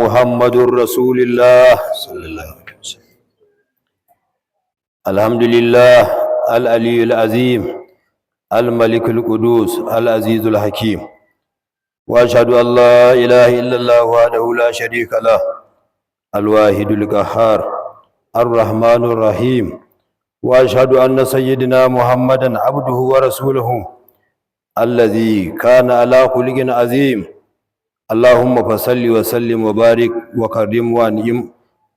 محمد رسول الله صلى الله عليه وسلم. الحمد لله العلي العظيم الملك القدوس العزيز الحكيم، وأشهد أن لا إله إلا الله وحده لا شريك له الواحد القهار الرحمن الرحيم، وأشهد أن سيدنا محمدا عبده ورسوله الذي كان على خلق عظيم. اللهم فصل وسلم وبارك وكرم وانعم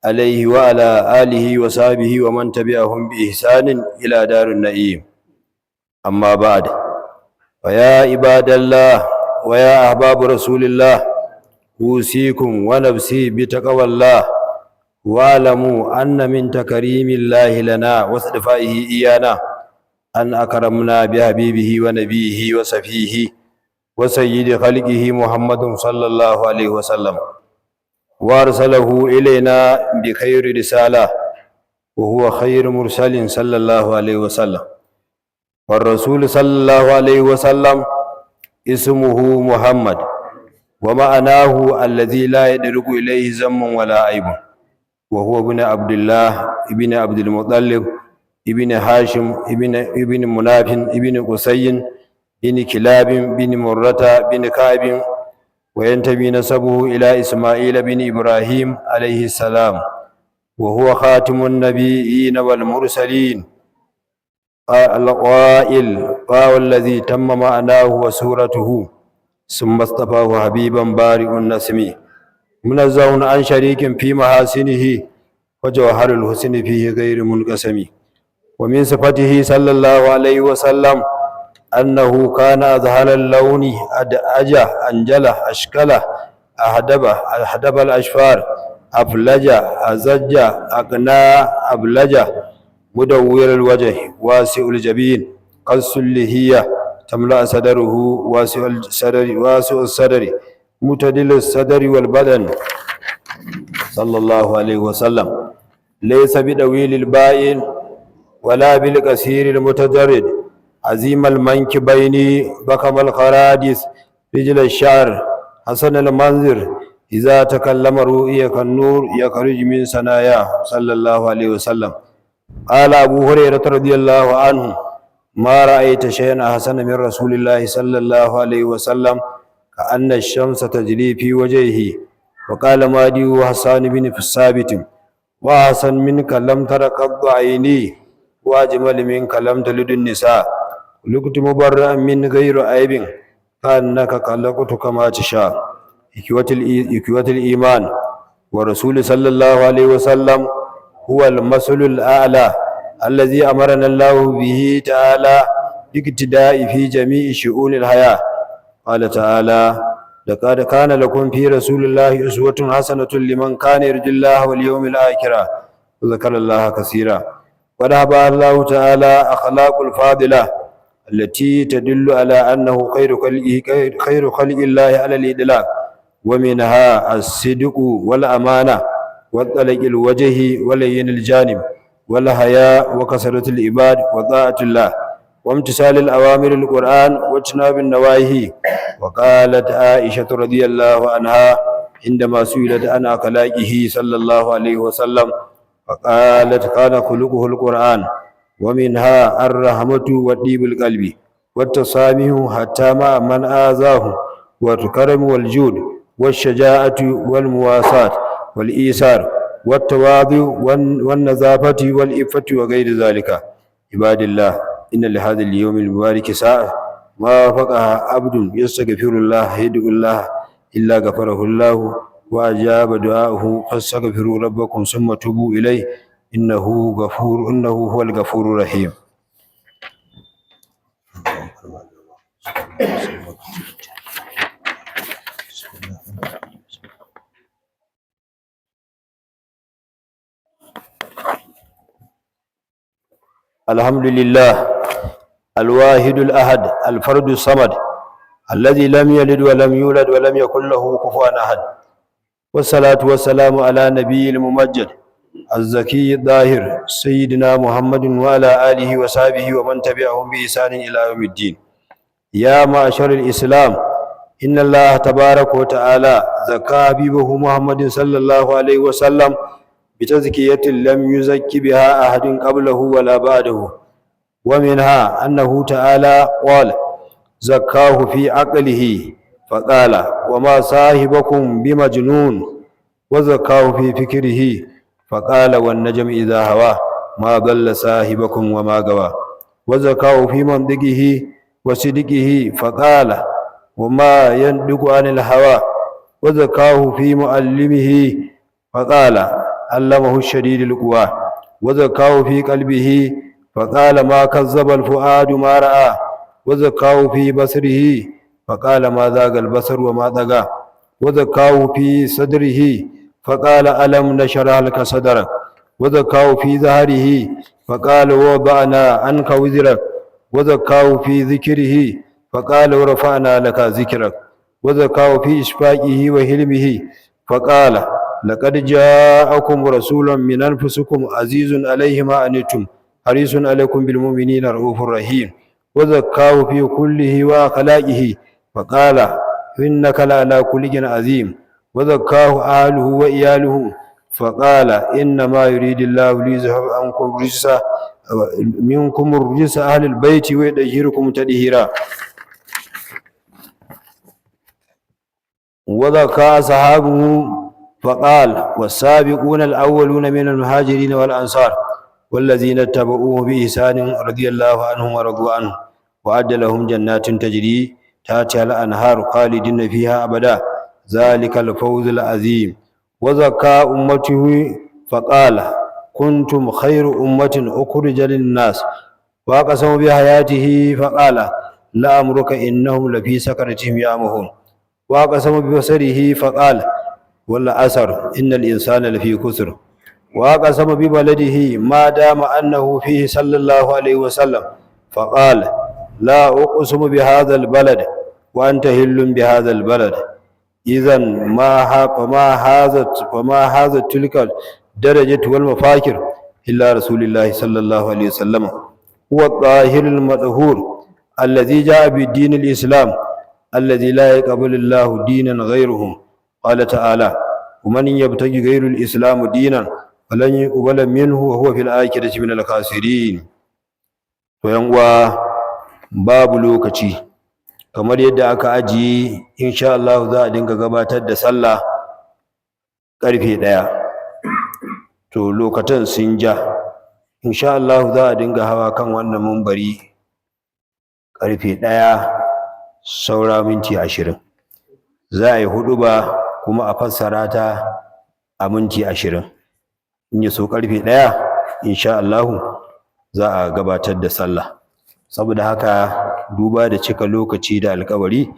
عليه وعلى آله وصحبه ومن تبعهم بإحسان إلى دار النعيم. أما بعد، فيا عباد الله ويا أحباب رسول الله، أوصيكم ونفسي بتقوى الله، واعلموا أن من تكريم الله لنا واصطفائه إيانا أن أكرمنا بحبيبه ونبيه وصفيه وسيد خلقه محمد صلى الله عليه وسلم، وأرسله إلينا بخير رسالة، وهو خير مرسل صلى الله عليه وسلم. والرسول صلى الله عليه وسلم اسمه محمد، ومعناه الذي لا يدرك إليه ذم ولا عيب، وهو ابن عبد الله ابن عبد المطلب ابن هاشم ابن مناف ابن قصي بن كلاب بن مرة بن كعب، وينتمي نسبه إلى إسماعيل بن إبراهيم عليه السلام، وهو خاتم النبيين والمرسلين القائل: فهو الذي تم معناه وسورته ثم اصطفاه حبيبا بارئ النسم، منزه عن شريك في محاسنه وجوهر الحسن فيه غير منقسم. ومن صفته صلى الله عليه وسلم أنه كان أظهر اللون أدأجه أنجله أشكله أهدب الأشفار أفلجه أزجه أقنى أبلجه مدور الوجه واسع الجبين قص اللحية تملأ صدره واسع الصدر متدل الصدر والبدن صلى الله عليه وسلم، ليس بدويل البائن ولا بالقصير المتجرد، عظيم المنكبين بكم الخرادس رجل الشعر حسن المنظر، إذا تكلم رؤيا كالنور يخرج من ثناياه صلى الله عليه وسلم. قال أبو هريرة رضي الله عنه: ما رأيت شيئا أحسن من رسول الله صلى الله عليه وسلم كأن الشمس تجري في وجهه. وقال مادي حسان بن ثابت: وأحسن منك لم تر قط عيني، وأجمل منك لم تلد النساء، خلقت مبرأ من غير عيب كأنك خلقت كما تشاء. إخوة الإيمان، ورسول صلى الله عليه وسلم هو المثل الأعلى الذي أمرنا الله به تعالى باقتداء في جميع شؤون الحياة. قال تعالى: لقد كان لكم في رسول الله أسوة حسنة لمن كان يرجو الله واليوم الآخر وذكر الله كثيرا. ونهب الله تعالى أخلاق الفاضلة التي تدل على أنه خير خلق الله على الإطلاق، ومنها الصدق والأمانة والطلق الوجه ولين الجانب والحياء وكثرة العباد وطاعة الله وامتثال الأوامر القرآن واجتناب النواهي. وقالت عائشة رضي الله عنها عندما سئلت عن أخلاقه صلى الله عليه وسلم، فقالت: كان خلقه القرآن، ومنها الرحمة وطيب القلب والتسامح حتى مع من آذاه، والكرم والجود والشجاعة والمواساة والإيثار والتواضع والنظافة والإفة وغير ذلك. عباد الله، إن لهذا اليوم المبارك ساعة ما وافقها عبد يستغفر الله يدعو الله إلا غفره الله وأجاب دعاءه، فاستغفروا ربكم ثم توبوا إليه إنه هو الغفور الرحيم. الحمد لله الواحد الأحد الفرد الصمد الذي لم يلد ولم يولد ولم يكن له كفوا أحد، والصلاة والسلام على نبي الممجد الزكي الطاهر سيدنا محمد وعلى آله وصحبه ومن تبعهم بإحسان إلى يوم الدين. يا معشر الإسلام، إن الله تبارك وتعالى زكى حبيبه محمد صلى الله عليه وسلم بتزكية لم يزك بها أحد قبله ولا بعده. ومنها أنه تعالى قال زكاه في عقله فقال وما صاحبكم بمجنون، وزكاه في فكره فقال والنجم إذا هوى ما ضل صاحبكم وما غوى، وزكاه في منطقه وصدقه فقال وما ينطق عن الهوى، وزكاه في معلمه فقال علمه الشديد القوى، وزكاه في قلبه فقال ما كذب الفؤاد ما رأى، وزكاه في بصره فقال ما ذاق البصر وما طغى، وزكاه في صدره فقال ألم نشرح لك صدرك، وزكاه في ظهره فقال ووضعنا عنك وزرك، وزكاه في ذكره فقال ورفعنا لك ذكرك، وزكاه في إشفاقه وحلمه فقال لقد جاءكم رسول من أنفسكم عزيز عليه ما عنتم حريص عليكم بالمؤمنين رؤوف رحيم، وزكاه في كله وأخلاقه فقال إنك لعلى خلق عظيم، وزكاه أهله وإياله فقال إنما يريد الله ليذهب عنكم الرجس منكم الرجس أهل البيت ويطهركم تطهيرا. وذكى أصحابه فقال والسابقون الأولون من المهاجرين والأنصار والذين اتبعوه بإحسان رضي الله عنهم ورضوا عنه وأعد لهم جنات تجري تحتها الأنهار خالدين فيها أبدا ذلك الفوز العظيم. وزكى أمته فقال كنتم خير أمة أخرج للناس، وأقسم بحياته فقال لأمرك إنهم لفي سكرتهم يعمهون، وأقسم ببصره فقال والعصر إن الإنسان لفي خسر، وأقسم ببلده ما دام أنه فيه صلى الله عليه وسلم فقال لا أقسم بهذا البلد وأنت هل بهذا البلد، إذن فما هذا تلك الدرجة والمفاكر إلا رسول الله صلى الله عليه وسلم هو الطاهر المطهور الذي جاء بالدين الإسلام الذي لا يقبل الله دينا غيره. قال تعالى ومن يبتغي غير الإسلام دينا فلن يقبل منه وهو في الآخرة من الخاسرين. وينوى babu lokaci kamar yadda aka ajiye insha Allah za a dinga gabatar da sallah karfe 1 to lokacin sun ja insha Allah za a dinga hawa kan wannan munbari karfe 1 saura minti 20 za a yi huduba kuma a fassara ta a minti 20 in ya so karfe 1 insha Allah za a gabatar da sallah. Saboda haka duba da cika lokaci da alƙawari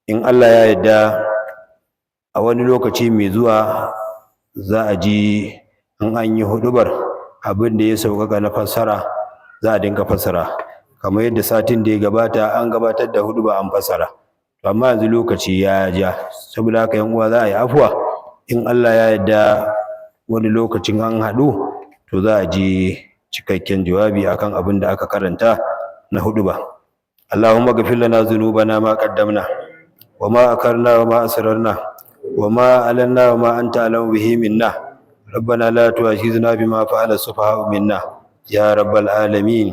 in Allah ya yarda a wani lokaci mai zuwa za a ji in an yi hudubar abin da ya sauƙaƙa na fassara za a dinga fassara kamar yadda satin da ya gabata an gabatar da huduba an fassara, amma yanzu lokaci ya ja saboda haka yan uwa za a yi afuwa in Allah ya yarda wani lokacin an haɗu to za a ji cikakken jawabi akan abin da aka karanta na huduba. Allahumma ghfir lana dhunubana ma qaddamna wa ma akarna wa ma asrarna wa ma alanna wa ma anta alamu bihi minna rabbana la tu'akhidhna bima fa'ala as-sufaha'u minna ya rabbal alamin.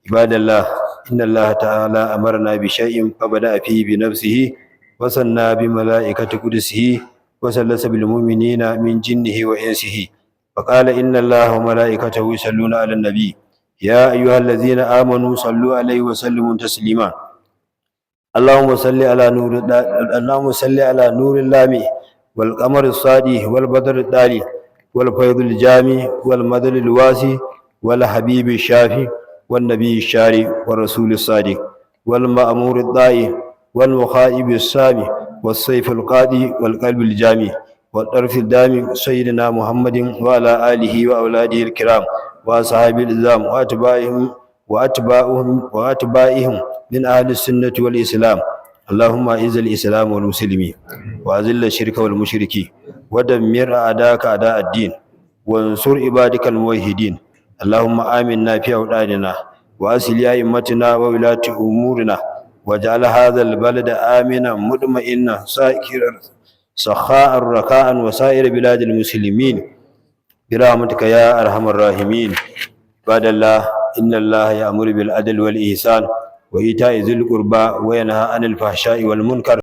Ibadallah inna Allah ta'ala amarna bi shay'in fabada'a fihi bi nafsihi wa sanna bi malaikati qudsihi wa sallasa bil mu'minina min jinnihi wa insihi فقال إن الله وملائكته يصلون على النبي يا أيها الذين آمنوا صلوا عليه وسلموا تسليما. اللهم صل على نور اللامي والقمر الصادي والبدر الطالي والفيض الجامي والمدل الواسي والحبيب الشافي والنبي الشاري والرسول الصادق والمأمور الضائي والمخائب السامي والسيف القاضي والقلب الجامي والطرف الدامي سيدنا محمد وعلى آله وأولاده الكرام وأصحاب الإسلام وأتباعهم من أهل السنة والإسلام. اللهم أعز الإسلام والمسلمين وأذل الشرك والمشركين ودمر أعداءك أعداء الدين وانصر عبادك الموحدين. اللهم آمنا في أوطاننا وأصلح أئمتنا وولاة أمورنا واجعل هذا البلد آمنا مطمئنا ساكرا سخاء رخاء وسائر بلاد المسلمين برحمتك يا أرحم الراحمين. عباد الله إن الله يأمر بالعدل والإحسان وإيتاء ذي القربى وينهى عن الفحشاء والمنكر